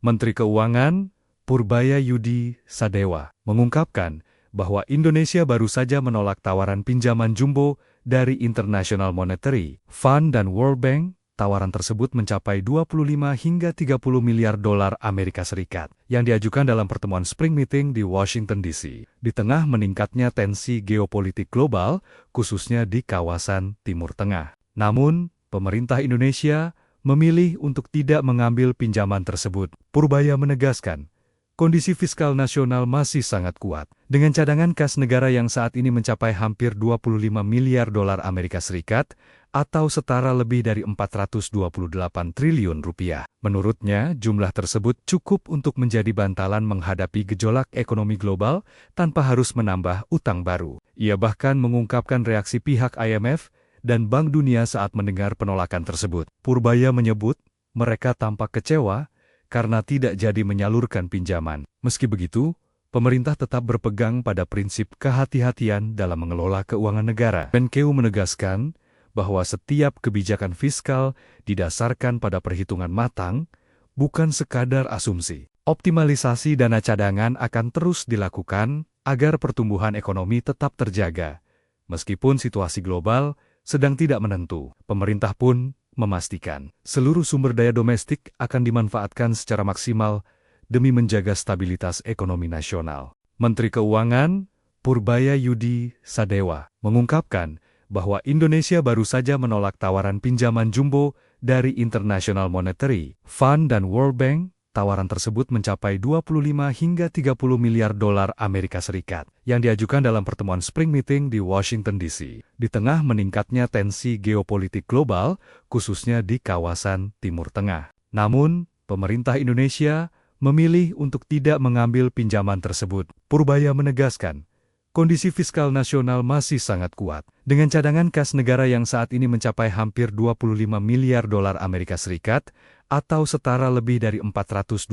Menteri Keuangan, Purbaya Yudi Sadewa, mengungkapkan bahwa Indonesia baru saja menolak tawaran pinjaman jumbo dari International Monetary Fund dan World Bank. Tawaran tersebut mencapai 25 hingga 30 miliar dolar Amerika Serikat yang diajukan dalam pertemuan Spring Meeting di Washington DC. Di tengah meningkatnya tensi geopolitik global, khususnya di kawasan Timur Tengah. Namun, pemerintah Indonesia memilih untuk tidak mengambil pinjaman tersebut. Purbaya menegaskan, kondisi fiskal nasional masih sangat kuat, dengan cadangan kas negara yang saat ini mencapai hampir 25 miliar dolar Amerika Serikat, atau setara lebih dari 428 triliun rupiah. Menurutnya, jumlah tersebut cukup untuk menjadi bantalan menghadapi gejolak ekonomi global tanpa harus menambah utang baru. Ia bahkan mengungkapkan reaksi pihak IMF dan Bank Dunia saat mendengar penolakan tersebut. Purbaya menyebut, mereka tampak kecewa karena tidak jadi menyalurkan pinjaman. Meski begitu, pemerintah tetap berpegang pada prinsip kehati-hatian dalam mengelola keuangan negara. Menkeu menegaskan bahwa setiap kebijakan fiskal didasarkan pada perhitungan matang, bukan sekadar asumsi. Optimalisasi dana cadangan akan terus dilakukan agar pertumbuhan ekonomi tetap terjaga. Meskipun situasi global sedang tidak menentu, pemerintah pun memastikan seluruh sumber daya domestik akan dimanfaatkan secara maksimal demi menjaga stabilitas ekonomi nasional. Menteri Keuangan, Purbaya Yudi Sadewa, mengungkapkan bahwa Indonesia baru saja menolak tawaran pinjaman jumbo dari International Monetary Fund dan World Bank. Tawaran tersebut mencapai 25 hingga 30 miliar dolar Amerika Serikat yang diajukan dalam pertemuan Spring Meeting di Washington DC. Di tengah meningkatnya tensi geopolitik global, khususnya di kawasan Timur Tengah. Namun, pemerintah Indonesia memilih untuk tidak mengambil pinjaman tersebut. Purbaya menegaskan, kondisi fiskal nasional masih sangat kuat, dengan cadangan kas negara yang saat ini mencapai hampir 25 miliar dolar Amerika Serikat, atau setara lebih dari 428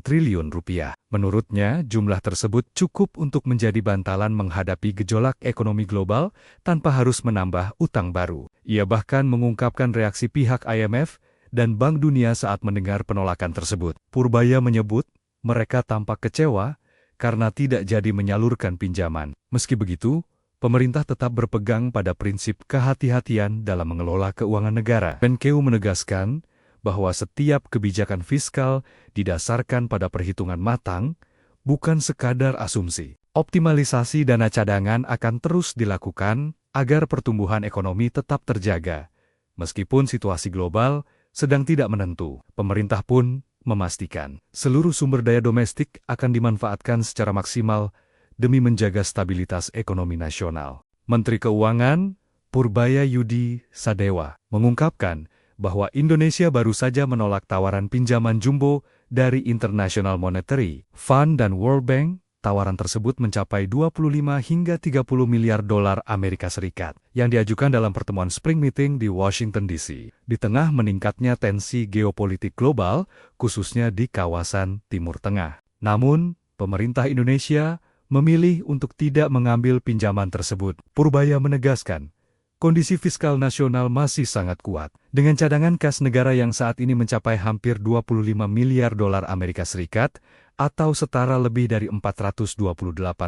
triliun rupiah. Menurutnya, jumlah tersebut cukup untuk menjadi bantalan menghadapi gejolak ekonomi global tanpa harus menambah utang baru. Ia bahkan mengungkapkan reaksi pihak IMF dan Bank Dunia saat mendengar penolakan tersebut. Purbaya menyebut, mereka tampak kecewa karena tidak jadi menyalurkan pinjaman. Meski begitu, pemerintah tetap berpegang pada prinsip kehati-hatian dalam mengelola keuangan negara. Menkeu menegaskan bahwa setiap kebijakan fiskal didasarkan pada perhitungan matang, bukan sekadar asumsi. Optimalisasi dana cadangan akan terus dilakukan agar pertumbuhan ekonomi tetap terjaga. Meskipun situasi global sedang tidak menentu, pemerintah pun memastikan seluruh sumber daya domestik akan dimanfaatkan secara maksimal demi menjaga stabilitas ekonomi nasional. Menteri Keuangan, Purbaya Yudi Sadewa, mengungkapkan bahwa Indonesia baru saja menolak tawaran pinjaman jumbo dari International Monetary Fund dan World Bank. Tawaran tersebut mencapai 25 hingga 30 miliar dolar Amerika Serikat yang diajukan dalam pertemuan Spring Meeting di Washington DC. Di tengah meningkatnya tensi geopolitik global, khususnya di kawasan Timur Tengah. Namun, pemerintah Indonesia memilih untuk tidak mengambil pinjaman tersebut. Purbaya menegaskan, kondisi fiskal nasional masih sangat kuat, dengan cadangan kas negara yang saat ini mencapai hampir 25 miliar dolar Amerika Serikat, atau setara lebih dari 428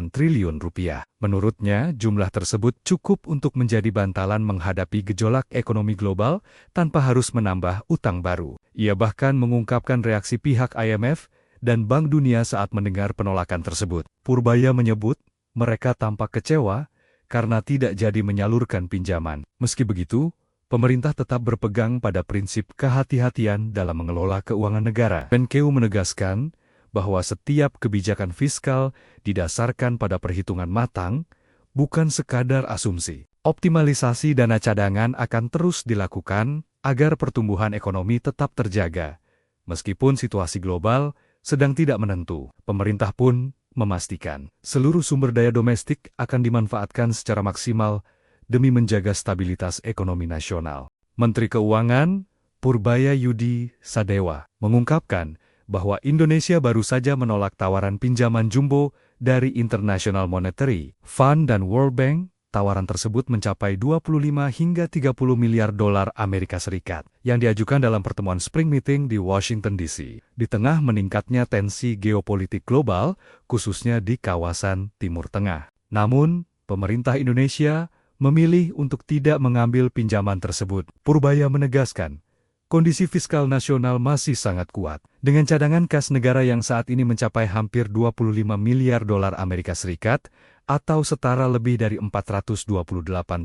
triliun rupiah. Menurutnya, jumlah tersebut cukup untuk menjadi bantalan menghadapi gejolak ekonomi global tanpa harus menambah utang baru. Ia bahkan mengungkapkan reaksi pihak IMF dan Bank Dunia saat mendengar penolakan tersebut. Purbaya menyebut, mereka tampak kecewa karena tidak jadi menyalurkan pinjaman. Meski begitu, pemerintah tetap berpegang pada prinsip kehati-hatian dalam mengelola keuangan negara. Menkeu menegaskan bahwa setiap kebijakan fiskal didasarkan pada perhitungan matang, bukan sekadar asumsi. Optimalisasi dana cadangan akan terus dilakukan agar pertumbuhan ekonomi tetap terjaga. Meskipun situasi global sedang tidak menentu, pemerintah pun memastikan seluruh sumber daya domestik akan dimanfaatkan secara maksimal demi menjaga stabilitas ekonomi nasional. Menteri Keuangan, Purbaya Yudi Sadewa, mengungkapkan bahwa Indonesia baru saja menolak tawaran pinjaman jumbo dari International Monetary Fund dan World Bank. tawaran tersebut mencapai 25 hingga 30 miliar dolar Amerika Serikat yang diajukan dalam pertemuan Spring Meeting di Washington DC. Di tengah meningkatnya tensi geopolitik global, khususnya di kawasan Timur Tengah. Namun, pemerintah Indonesia memilih untuk tidak mengambil pinjaman tersebut. Purbaya menegaskan, kondisi fiskal nasional masih sangat kuat, dengan cadangan kas negara yang saat ini mencapai hampir 25 miliar dolar Amerika Serikat atau setara lebih dari 428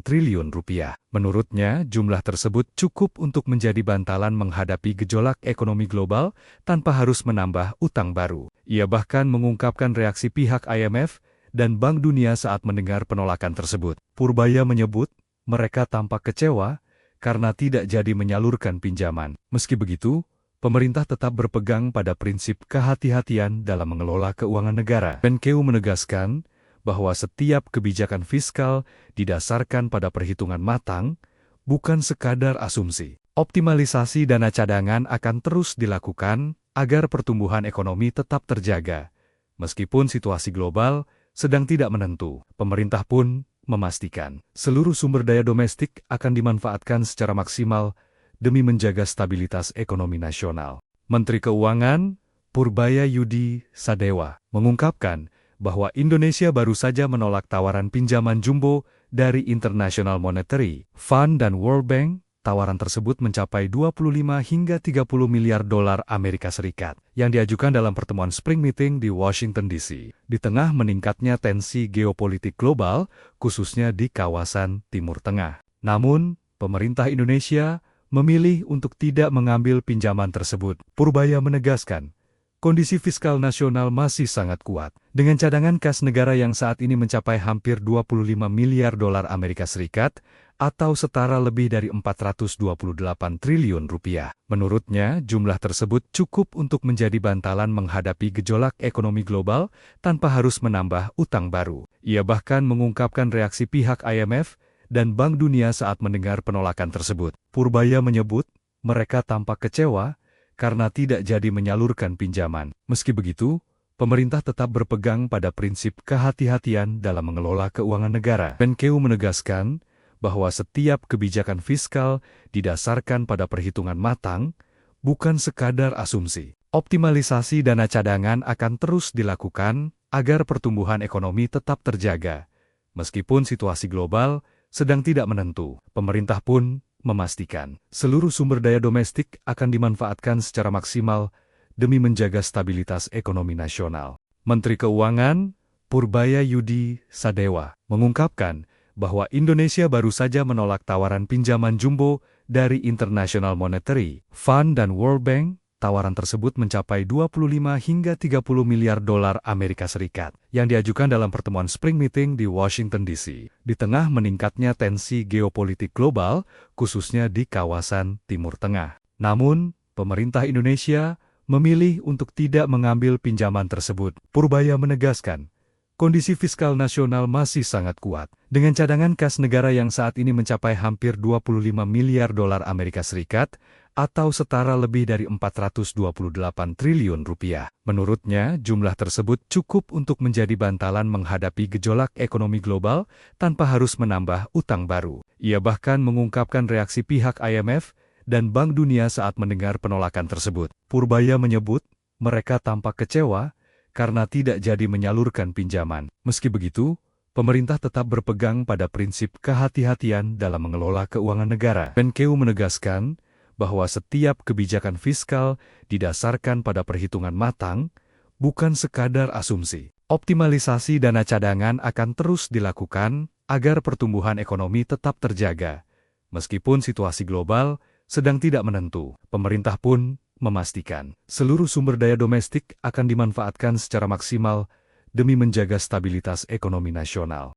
triliun rupiah. Menurutnya, jumlah tersebut cukup untuk menjadi bantalan menghadapi gejolak ekonomi global tanpa harus menambah utang baru. Ia bahkan mengungkapkan reaksi pihak IMF dan Bank Dunia saat mendengar penolakan tersebut. Purbaya menyebut, mereka tampak kecewa karena tidak jadi menyalurkan pinjaman. Meski begitu, pemerintah tetap berpegang pada prinsip kehati-hatian dalam mengelola keuangan negara. Menkeu menegaskan bahwa setiap kebijakan fiskal didasarkan pada perhitungan matang, bukan sekadar asumsi. Optimalisasi dana cadangan akan terus dilakukan agar pertumbuhan ekonomi tetap terjaga. Meskipun situasi global sedang tidak menentu, pemerintah pun memastikan seluruh sumber daya domestik akan dimanfaatkan secara maksimal demi menjaga stabilitas ekonomi nasional. Menteri Keuangan, Purbaya Yudi Sadewa, mengungkapkan bahwa Indonesia baru saja menolak tawaran pinjaman jumbo dari International Monetary Fund dan World Bank. Tawaran tersebut mencapai 25 hingga 30 miliar dolar Amerika Serikat yang diajukan dalam pertemuan Spring Meeting di Washington DC. Di tengah meningkatnya tensi geopolitik global, khususnya di kawasan Timur Tengah. Namun, pemerintah Indonesia memilih untuk tidak mengambil pinjaman tersebut. Purbaya menegaskan, kondisi fiskal nasional masih sangat kuat, dengan cadangan kas negara yang saat ini mencapai hampir 25 miliar dolar Amerika Serikat atau setara lebih dari 428 triliun rupiah. Menurutnya, jumlah tersebut cukup untuk menjadi bantalan menghadapi gejolak ekonomi global tanpa harus menambah utang baru. Ia bahkan mengungkapkan reaksi pihak IMF dan Bank Dunia saat mendengar penolakan tersebut. Purbaya menyebut, mereka tampak kecewa karena tidak jadi menyalurkan pinjaman. Meski begitu, pemerintah tetap berpegang pada prinsip kehati-hatian dalam mengelola keuangan negara. Menkeu menegaskan bahwa setiap kebijakan fiskal didasarkan pada perhitungan matang, bukan sekadar asumsi. Optimalisasi dana cadangan akan terus dilakukan agar pertumbuhan ekonomi tetap terjaga. Meskipun situasi global sedang tidak menentu, pemerintah pun memastikan seluruh sumber daya domestik akan dimanfaatkan secara maksimal demi menjaga stabilitas ekonomi nasional. Menteri Keuangan, Purbaya Yudi Sadewa, mengungkapkan bahwa Indonesia baru saja menolak tawaran pinjaman jumbo dari International Monetary Fund dan World Bank. Tawaran tersebut mencapai 25 hingga 30 miliar dolar Amerika Serikat yang diajukan dalam pertemuan Spring Meeting di Washington DC. Di tengah meningkatnya tensi geopolitik global, khususnya di kawasan Timur Tengah. Namun, pemerintah Indonesia memilih untuk tidak mengambil pinjaman tersebut. Purbaya menegaskan, kondisi fiskal nasional masih sangat kuat, dengan cadangan kas negara yang saat ini mencapai hampir 25 miliar dolar Amerika Serikat atau setara lebih dari 428 triliun rupiah. Menurutnya, jumlah tersebut cukup untuk menjadi bantalan menghadapi gejolak ekonomi global tanpa harus menambah utang baru. Ia bahkan mengungkapkan reaksi pihak IMF dan Bank Dunia saat mendengar penolakan tersebut. Purbaya menyebut, mereka tampak kecewa karena tidak jadi menyalurkan pinjaman. Meski begitu, pemerintah tetap berpegang pada prinsip kehati-hatian dalam mengelola keuangan negara. Menkeu menegaskan bahwa setiap kebijakan fiskal didasarkan pada perhitungan matang, bukan sekadar asumsi. Optimalisasi dana cadangan akan terus dilakukan agar pertumbuhan ekonomi tetap terjaga. Meskipun situasi global sedang tidak menentu, pemerintah pun memastikan seluruh sumber daya domestik akan dimanfaatkan secara maksimal demi menjaga stabilitas ekonomi nasional.